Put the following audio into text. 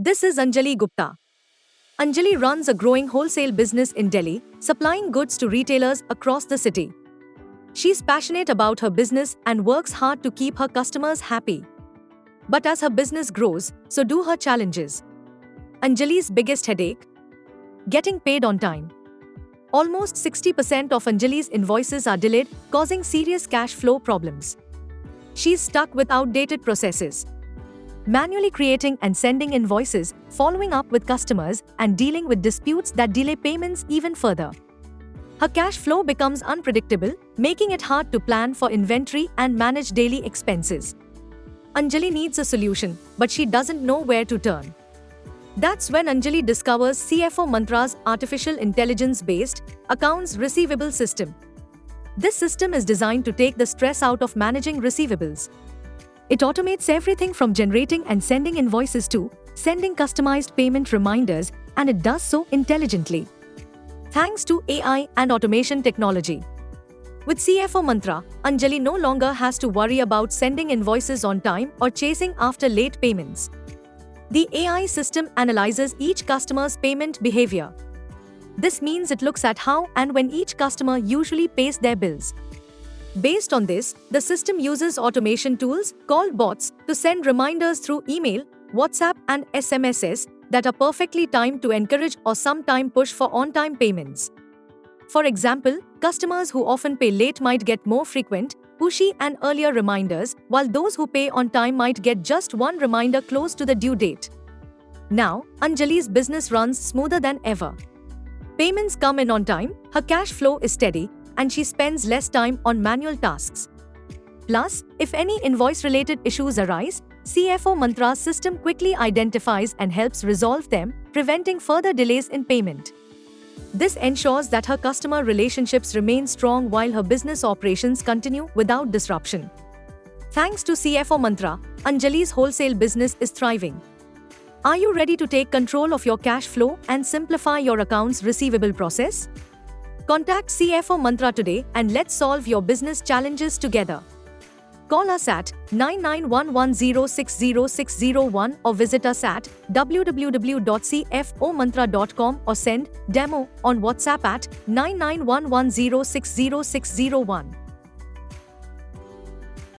This is Anjali Gupta. Anjali runs a growing wholesale business in Delhi, supplying goods to retailers across the city. She's passionate about her business and works hard to keep her customers happy. But as her business grows, so do her challenges. Anjali's biggest headache? Getting paid on time. Almost 60% of Anjali's invoices are delayed, causing serious cash flow problems. She's stuck with outdated processes, manually creating and sending invoices, following up with customers, and dealing with disputes that delay payments even further. Her cash flow becomes unpredictable, making it hard to plan for inventory and manage daily expenses. Anjali needs a solution, but she doesn't know where to turn. That's when Anjali discovers CFO Mantra's artificial intelligence-based accounts receivable system. This system is designed to take the stress out of managing receivables. It automates everything from generating and sending invoices to sending customized payment reminders, and it does so intelligently, thanks to AI and automation technology. With CFO Mantra, Anjali no longer has to worry about sending invoices on time or chasing after late payments. The AI system analyzes each customer's payment behavior. This means it looks at how and when each customer usually pays their bills. Based on this, the system uses automation tools, called bots, to send reminders through email, WhatsApp, and SMSs that are perfectly timed to encourage or sometime push for on-time payments. For example, customers who often pay late might get more frequent, pushy, and earlier reminders, while those who pay on time might get just one reminder close to the due date. Now, Anjali's business runs smoother than ever. Payments come in on time, her cash flow is steady, and she spends less time on manual tasks. Plus, if any invoice-related issues arise, CFO Mantra's system quickly identifies and helps resolve them, preventing further delays in payment. This ensures that her customer relationships remain strong while her business operations continue without disruption. Thanks to CFO Mantra, Anjali's wholesale business is thriving. Are you ready to take control of your cash flow and simplify your accounts receivable process? Contact CFO Mantra today and let's solve your business challenges together. Call us at 9911060601 or visit us at www.cfomantra.com or send demo on WhatsApp at 9911060601.